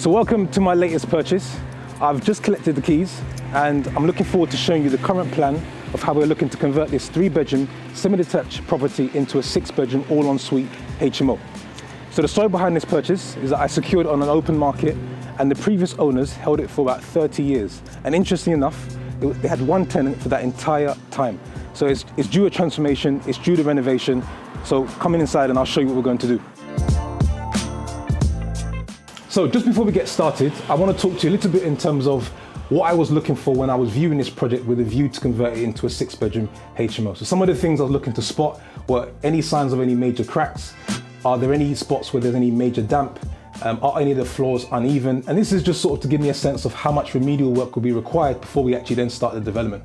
So welcome to my latest purchase. I've just collected the keys and I'm looking forward to showing you the current plan of how we're looking to convert this 3-bedroom semi-detached property into a 6-bedroom all-ensuite HMO. So the story behind this purchase is that I secured it on an open market and the previous owners held it for about 30 years. And interestingly enough, they had one tenant for that entire time. So it's due a transformation, it's due the renovation. So come inside and I'll show you what we're going to do. So just before we get started, I want to talk to you a little bit in terms of what I was looking for when I was viewing this project with a view to convert it into a 6-bedroom HMO. So some of the things I was looking to spot were any signs of any major cracks. Are there any spots where there's any major damp? Are any of the floors uneven? And this is just sort of to give me a sense of how much remedial work will be required before we actually then start the development.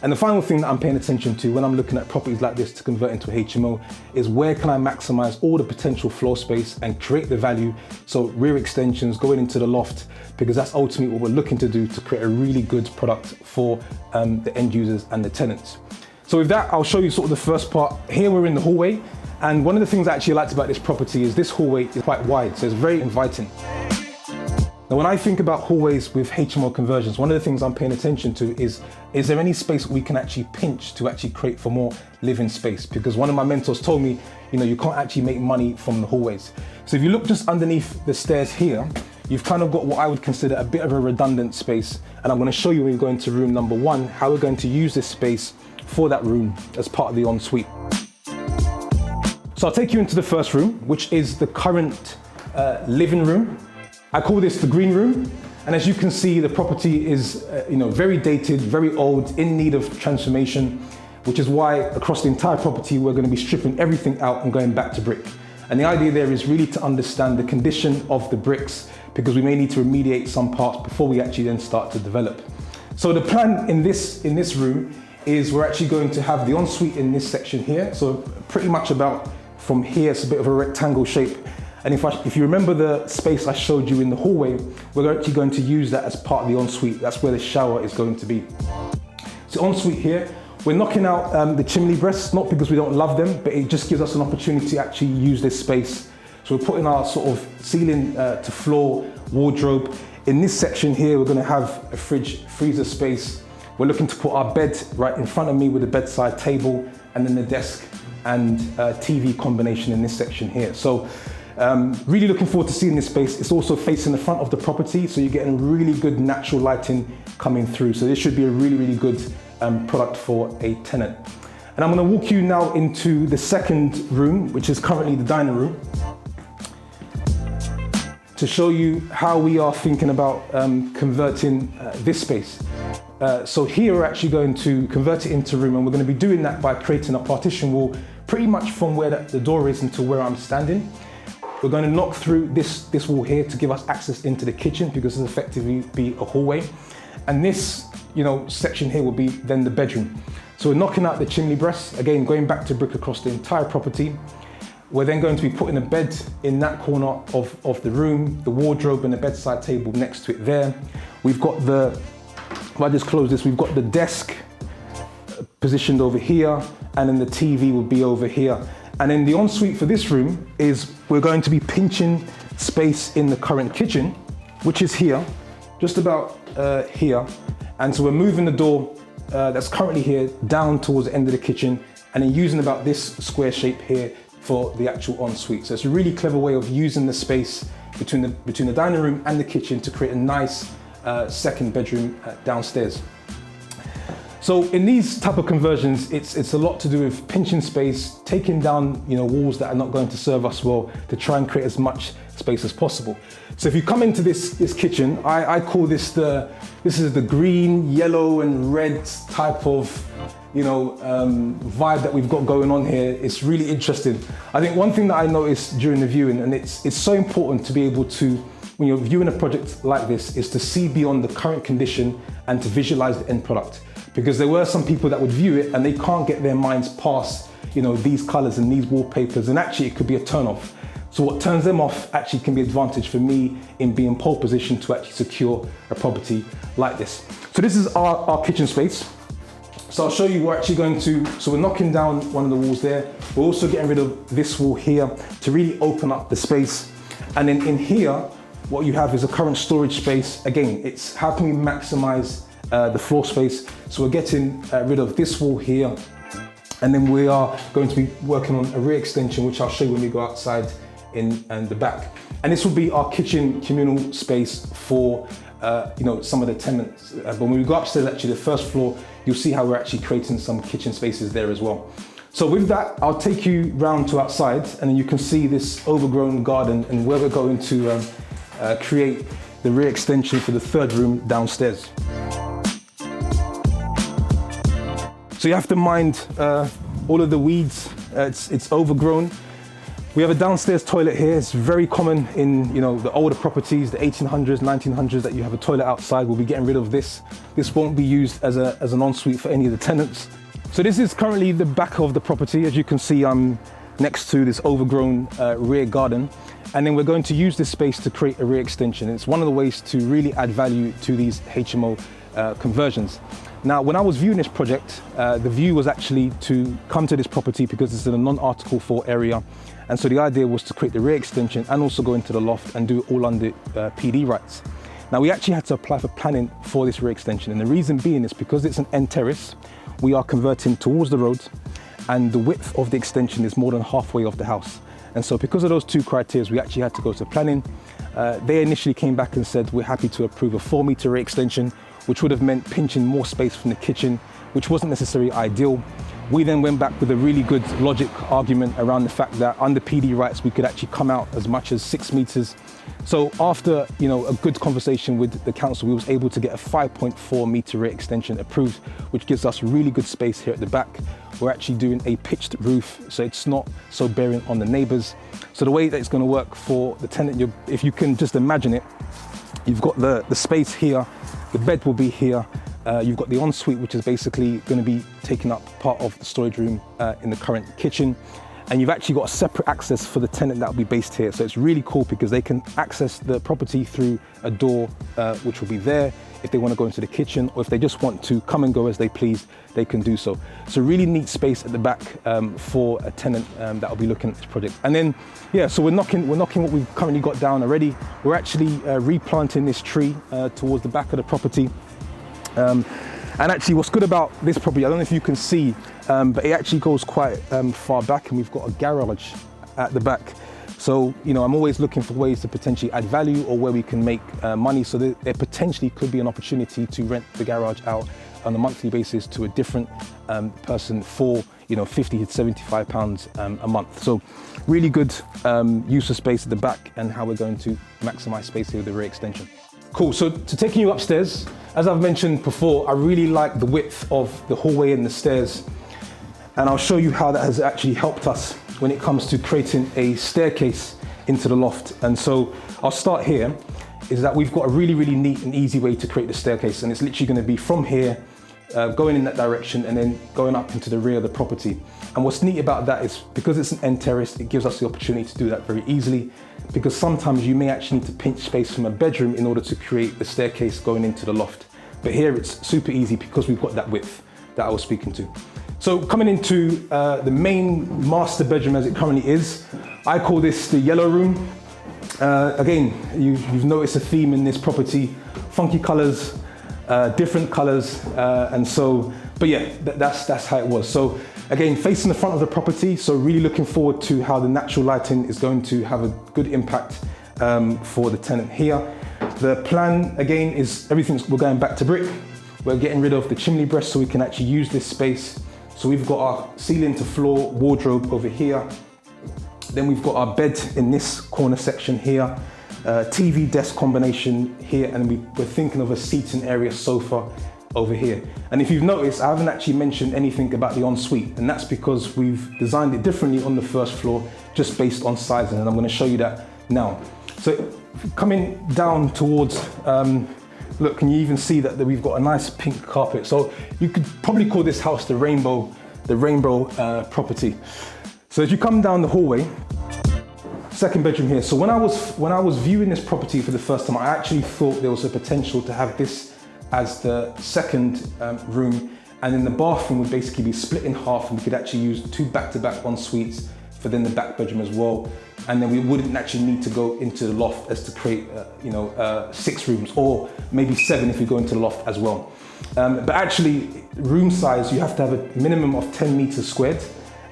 And the final thing that I'm paying attention to when I'm looking at properties like this to convert into a HMO is where can I maximize all the potential floor space and create the value. So rear extensions going into the loft, because that's ultimately what we're looking to do to create a really good product for the end users and the tenants. So with that, I'll show you sort of the first part. Here we're in the hallway. And one of the things I actually liked about this property is this hallway is quite wide, so it's very inviting. Now, when I think about hallways with HMO conversions, one of the things I'm paying attention to is there any space we can actually pinch to actually create for more living space? Because one of my mentors told me, you can't actually make money from the hallways. So if you look just underneath the stairs here, you've kind of got what I would consider a bit of a redundant space. And I'm going to show you when we go into room number 1, how we're going to use this space for that room as part of the ensuite. So I'll take you into the first room, which is the current living room. I call this the green room. And as you can see, the property is very dated, very old, in need of transformation, which is why across the entire property, we're going to be stripping everything out and going back to brick. And the idea there is really to understand the condition of the bricks, because we may need to remediate some parts before we actually then start to develop. So the plan in this room is we're actually going to have the ensuite in this section here. So pretty much about from here, it's a bit of a rectangle shape. And if you remember the space I showed you in the hallway, we're actually going to use that as part of the ensuite. That's where the shower is going to be. So ensuite here, we're knocking out the chimney breasts, not because we don't love them, but it just gives us an opportunity to actually use this space. So we're putting our sort of ceiling to floor wardrobe. In this section here, we're going to have a fridge, freezer space. We're looking to put our bed right in front of me with a bedside table, and then the desk and TV combination in this section here. So really looking forward to seeing this space. It's also facing the front of the property, so you're getting really good natural lighting coming through. So this should be a really, really good product for a tenant. And I'm gonna walk you now into the second room, which is currently the dining room, to show you how we are thinking about converting this space. So here we're actually going to convert it into a room, and we're going to be doing that by creating a partition wall pretty much from where the door is until where I'm standing. We're going to knock through this wall here to give us access into the kitchen, because it'll effectively be a hallway. And this section here will be then the bedroom. So we're knocking out the chimney breasts, again going back to brick across the entire property. We're then going to be putting a bed in that corner of the room, the wardrobe and the bedside table next to it there. We've got if I just close this, we've got the desk positioned over here, and then the TV will be over here. And then the ensuite for this room is we're going to be pinching space in the current kitchen, which is here, just about here. And so we're moving the door that's currently here down towards the end of the kitchen, and then using about this square shape here for the actual ensuite. So it's a really clever way of using the space between the dining room and the kitchen to create a nice second bedroom downstairs. So in these type of conversions, it's a lot to do with pinching space, taking down walls that are not going to serve us well, to try and create as much space as possible. So if you come into this kitchen, I call this is the green, yellow and red type of vibe that we've got going on here. It's really interesting. I think one thing that I noticed during the viewing, and it's so important to be able to, when you're viewing a project like this, is to see beyond the current condition and to visualize the end product. Because there were some people that would view it and they can't get their minds past, these colors and these wallpapers, and actually it could be a turn off. So what turns them off actually can be an advantage for me in being pole position to actually secure a property like this. So this is our kitchen space. So I'll show you, we're actually going to, so we're knocking down one of the walls there. We're also getting rid of this wall here to really open up the space. And then in here, what you have is a current storage space. Again, it's how can we maximize the floor space? So we're getting rid of this wall here, and then we are going to be working on a rear extension, which I'll show you when we go outside in the back. And this will be our kitchen communal space for some of the tenants. But when we go upstairs, actually the first floor, you'll see how we're actually creating some kitchen spaces there as well. So with that, I'll take you round to outside, and then you can see this overgrown garden and where we're going to create the rear extension for the third room downstairs. So you have to mind all of the weeds. It's overgrown. We have a downstairs toilet here. It's very common in the older properties, the 1800s, 1900s, that you have a toilet outside. We'll be getting rid of this. This won't be used as an ensuite for any of the tenants. So this is currently the back of the property. As you can see, I'm next to this overgrown rear garden. And then we're going to use this space to create a rear extension. It's one of the ways to really add value to these HMO conversions. Now, when I was viewing this project, the view was actually to come to this property because it's in a non-Article 4 area. And so the idea was to create the rear extension and also go into the loft and do it all under PD rights. Now, we actually had to apply for planning for this rear extension. And the reason being is because it's an end terrace, we are converting towards the road, and the width of the extension is more than halfway of the house. And so because of those two criteria, we actually had to go to planning. They initially came back and said, we're happy to approve a 4-meter rear extension, which would have meant pinching more space from the kitchen, which wasn't necessarily ideal. We then went back with a really good logic argument around the fact that under PD rights, we could actually come out as much as 6 meters. So after a good conversation with the council, we was able to get a 5.4 meter rear extension approved, which gives us really good space here at the back. We're actually doing a pitched roof, so it's not so bearing on the neighbors. So the way that it's going to work for the tenant, if you can just imagine it, you've got the space here, the bed will be here. You've got the ensuite, which is basically going to be taking up part of the storage room in the current kitchen. And you've actually got a separate access for the tenant that will be based here. So it's really cool because they can access the property through a door, which will be there. If they want to go into the kitchen, or if they just want to come and go as they please, they can do so. So really neat space at the back for a tenant that will be looking at this project. And then, so we're knocking what we've currently got down already. We're actually replanting this tree towards the back of the property. And actually what's good about this property, I don't know if you can see, but it actually goes quite far back, and we've got a garage at the back. So, I'm always looking for ways to potentially add value or where we can make money. So there potentially could be an opportunity to rent the garage out on a monthly basis to a different person for, 50 to 75 pounds a month. So really good use of space at the back, and how we're going to maximize space here with the rear extension. Cool, so to taking you upstairs, as I've mentioned before, I really like the width of the hallway and the stairs. And I'll show you how that has actually helped us when it comes to creating a staircase into the loft. And so I'll start here, is that we've got a really, really neat and easy way to create the staircase. And it's literally going to be from here, going in that direction, and then going up into the rear of the property. And what's neat about that is because it's an end terrace, it gives us the opportunity to do that very easily, because sometimes you may actually need to pinch space from a bedroom in order to create the staircase going into the loft. But here it's super easy because we've got that width that I was speaking to. So coming into the main master bedroom as it currently is, I call this the yellow room. Again, you've noticed a theme in this property, funky colors, different colors, that's how it was. So again, facing the front of the property, so really looking forward to how the natural lighting is going to have a good impact for the tenant here. The plan again is we're going back to brick. We're getting rid of the chimney breast so we can actually use this space. So we've got our ceiling to floor wardrobe over here. Then we've got our bed in this corner section here, TV desk combination here, and we're thinking of a seating area sofa over here. And if you've noticed, I haven't actually mentioned anything about the ensuite, and that's because we've designed it differently on the first floor, just based on sizing, and I'm going to show you that now. So coming down towards, look, can you even see that we've got a nice pink carpet? So you could probably call this house the rainbow property. So as you come down the hallway, second bedroom here. So when I was viewing this property for the first time, I actually thought there was a potential to have this as the second room, and then the bathroom would basically be split in half, and we could actually use 2 back-to-back en suites for then the back bedroom as well. And then we wouldn't actually need to go into the loft as to create, 6 rooms, or maybe 7 if you go into the loft as well. But actually, room size, you have to have a minimum of 10 meters squared.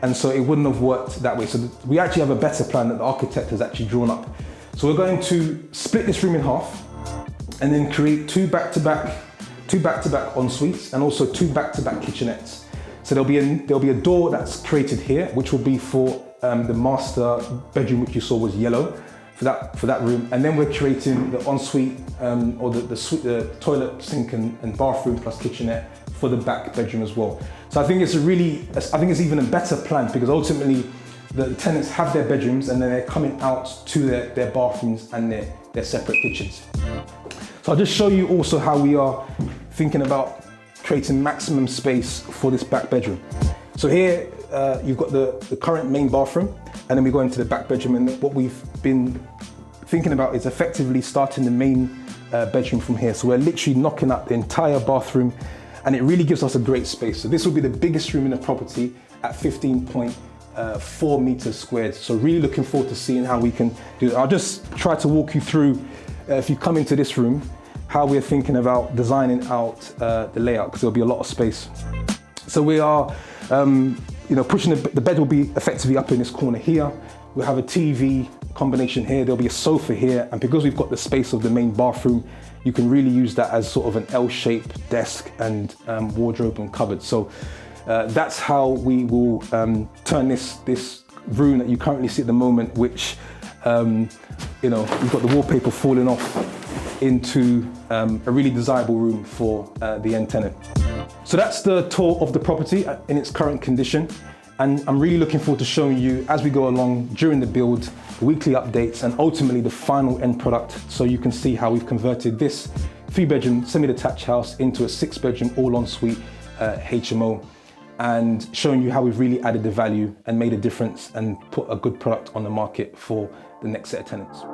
And so it wouldn't have worked that way. So we actually have a better plan that the architect has actually drawn up. So we're going to split this room in half and then create 2 back-to-back en suites and also 2 back-to-back kitchenettes. So there'll be a door that's created here, which will be for the master bedroom, which you saw was yellow, for that room. And then we're creating the ensuite or the toilet, sink and bathroom plus kitchenette for the back bedroom as well. So I think it's even a better plan, because ultimately the tenants have their bedrooms and then they're coming out to their bathrooms and their separate kitchens. So I'll just show you also how we are thinking about creating maximum space for this back bedroom. So here you've got the current main bathroom, and then we go into the back bedroom, and what we've been thinking about is effectively starting the main bedroom from here. So we're literally knocking out the entire bathroom, and it really gives us a great space. So this will be the biggest room in the property at 15.4 meters squared. So really looking forward to seeing how we can do it. I'll just try to walk you through, if you come into this room, how we're thinking about designing out the layout, because there'll be a lot of space. So we are pushing the bed will be effectively up in this corner here. We'll have a TV combination here. There'll be a sofa here. And because we've got the space of the main bathroom, you can really use that as sort of an L-shaped desk and wardrobe and cupboard. So that's how we will turn this room that you currently see at the moment, which, we've got the wallpaper falling off, into a really desirable room for the end tenant. So that's the tour of the property in its current condition. And I'm really looking forward to showing you, as we go along during the build, weekly updates, and ultimately the final end product, so you can see how we've converted this 3-bedroom semi-detached house into a 6-bedroom all-ensuite HMO, and showing you how we've really added the value and made a difference and put a good product on the market for the next set of tenants.